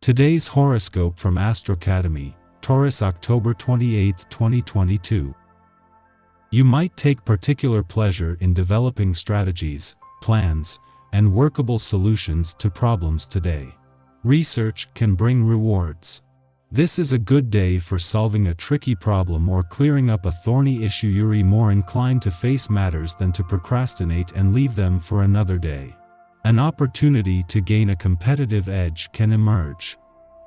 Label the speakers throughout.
Speaker 1: Today's horoscope from Astrocademy, Taurus, October 28, 2022. You might take particular pleasure in developing strategies, plans, and workable solutions to problems today. Research can bring rewards. This is a good day for solving a tricky problem or clearing up a thorny issue. You're more inclined to face matters than to procrastinate and leave them for another day. An opportunity to gain a competitive edge can emerge.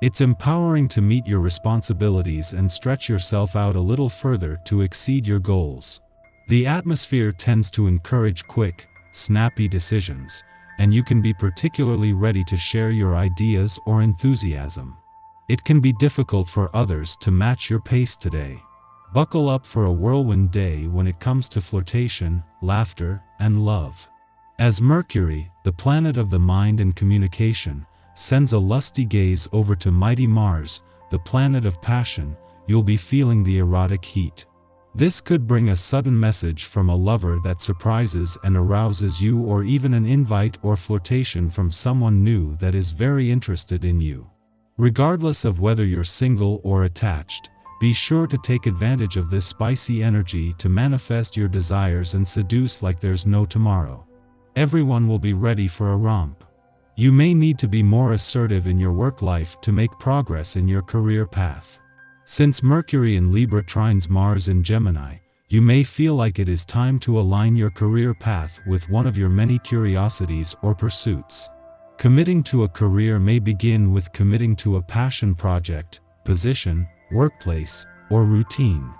Speaker 1: It's empowering to meet your responsibilities and stretch yourself out a little further to exceed your goals. The atmosphere tends to encourage quick, snappy decisions, and you can be particularly ready to share your ideas or enthusiasm. It can be difficult for others to match your pace today. Buckle up for a whirlwind day when it comes to flirtation, laughter, and love. As Mercury, the planet of the mind and communication, sends a lusty gaze over to mighty Mars, the planet of passion, you'll be feeling the erotic heat. This could bring a sudden message from a lover that surprises and arouses you, or even an invite or flirtation from someone new that is very interested in you. Regardless of whether you're single or attached, be sure to take advantage of this spicy energy to manifest your desires and seduce like there's no tomorrow. Everyone will be ready for a romp. You may need to be more assertive in your work life to make progress in your career path. Since Mercury in Libra trines Mars in Gemini, you may feel like it is time to align your career path with one of your many curiosities or pursuits. Committing to a career may begin with committing to a passion project, position, workplace, or routine.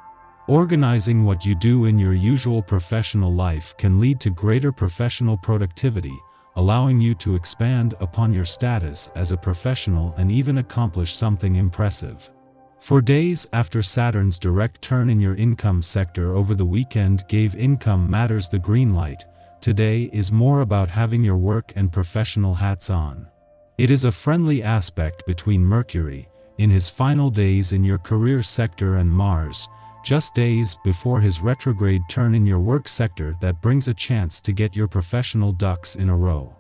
Speaker 1: Organizing what you do in your usual professional life can lead to greater professional productivity, allowing you to expand upon your status as a professional and even accomplish something impressive. For days after Saturn's direct turn in your income sector over the weekend gave income matters the green light, today is more about having your work and professional hats on. It is a friendly aspect between Mercury, in his final days in your career sector, and Mars, just days before his retrograde turn in your work sector, that brings a chance to get your professional ducks in a row.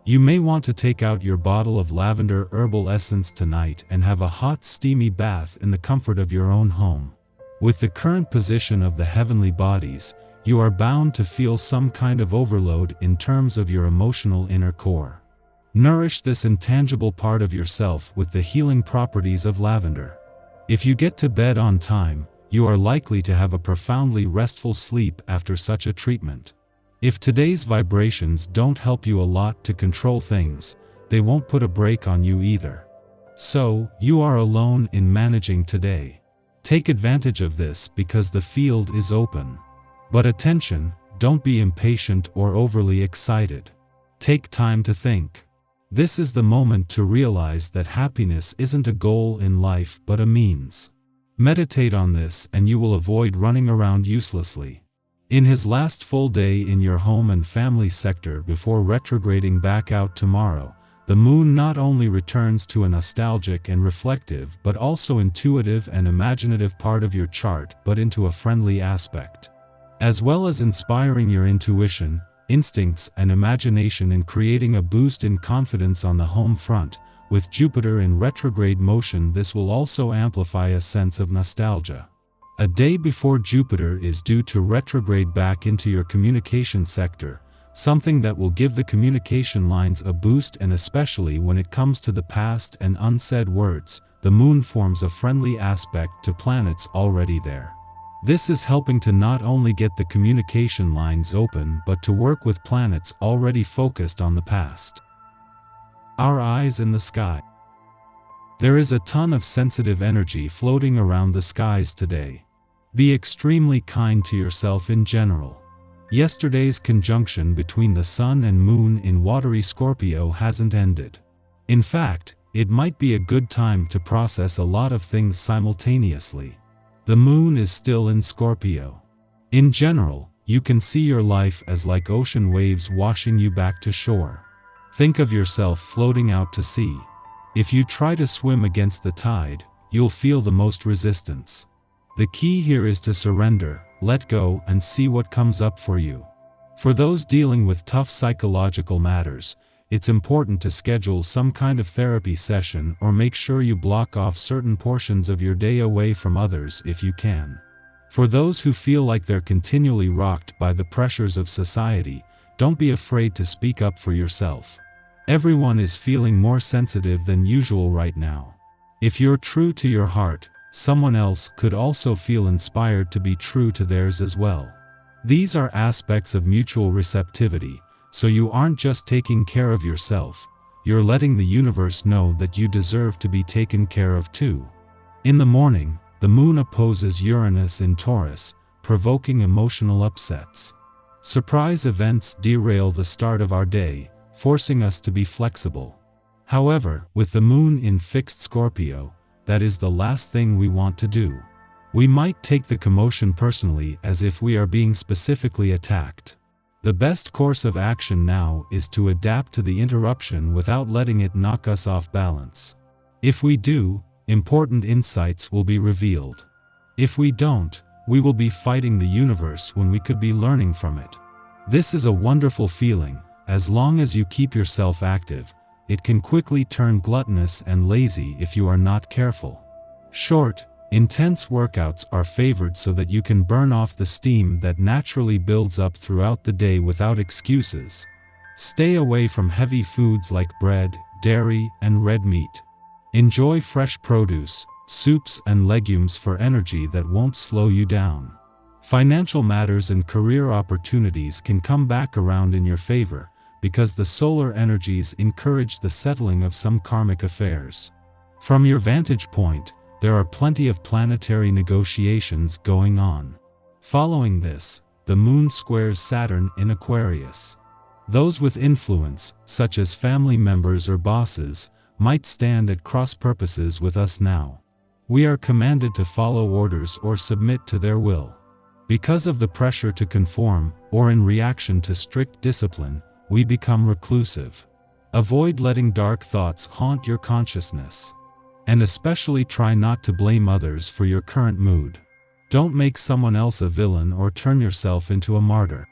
Speaker 1: You may want to take out your bottle of lavender herbal essence tonight and have a hot steamy bath in the comfort of your own home. With the current position of the heavenly bodies, you are bound to feel some kind of overload in terms of your emotional inner core. Nourish this intangible part of yourself with the healing properties of lavender. If you get to bed on time, you are likely to have a profoundly restful sleep after such a treatment. If today's vibrations don't help you a lot to control things, they won't put a brake on you either. So, you are alone in managing today. Take advantage of this because the field is open. But attention, don't be impatient or overly excited. Take time to think. This is the moment to realize that happiness isn't a goal in life but a means. Meditate on this and you will avoid running around uselessly. In his last full day in your home and family sector before retrograding back out tomorrow, the moon not only returns to a nostalgic and reflective but also intuitive and imaginative part of your chart, but into a friendly aspect. As well as inspiring your intuition, instincts, and imagination in creating a boost in confidence on the home front, with Jupiter in retrograde motion, this will also amplify a sense of nostalgia. A day before Jupiter is due to retrograde back into your communication sector, something that will give the communication lines a boost, and especially when it comes to the past and unsaid words, the moon forms a friendly aspect to planets already there. This is helping to not only get the communication lines open but to work with planets already focused on the past. Our eyes in the sky. There is a ton of sensitive energy floating around the skies today. Be extremely kind to yourself in general. Yesterday's conjunction between the Sun and Moon in watery Scorpio hasn't ended. In fact, it might be a good time to process a lot of things simultaneously. The Moon is still in Scorpio. In general, you can see your life as like ocean waves washing you back to shore. Think of yourself floating out to sea. If you try to swim against the tide, you'll feel the most resistance. The key here is to surrender, let go, and see what comes up for you. For those dealing with tough psychological matters, it's important to schedule some kind of therapy session or make sure you block off certain portions of your day away from others if you can. For those who feel like they're continually rocked by the pressures of society, don't be afraid to speak up for yourself. Everyone is feeling more sensitive than usual right now. If you're true to your heart, someone else could also feel inspired to be true to theirs as well. These are aspects of mutual receptivity, so you aren't just taking care of yourself, you're letting the universe know that you deserve to be taken care of too. In the morning, the moon opposes Uranus in Taurus, provoking emotional upsets. Surprise events derail the start of our day, forcing us to be flexible. However, with the moon in fixed Scorpio, that is the last thing we want to do. We might take the commotion personally as if we are being specifically attacked. The best course of action now is to adapt to the interruption without letting it knock us off balance. If we do, important insights will be revealed. If we don't, we will be fighting the universe when we could be learning from it. This is a wonderful feeling. As long as you keep yourself active, it can quickly turn gluttonous and lazy if you are not careful. Short, intense workouts are favored so that you can burn off the steam that naturally builds up throughout the day without excuses. Stay away from heavy foods like bread, dairy, and red meat. Enjoy fresh produce, soups, and legumes for energy that won't slow you down. Financial matters and career opportunities can come back around in your favor, because the solar energies encourage the settling of some karmic affairs. From your vantage point, there are plenty of planetary negotiations going on. Following this, the moon squares Saturn in Aquarius. Those with influence, such as family members or bosses, might stand at cross purposes with us now. We are commanded to follow orders or submit to their will. Because of the pressure to conform, or in reaction to strict discipline, we become reclusive. Avoid letting dark thoughts haunt your consciousness. And especially try not to blame others for your current mood. Don't make someone else a villain or turn yourself into a martyr.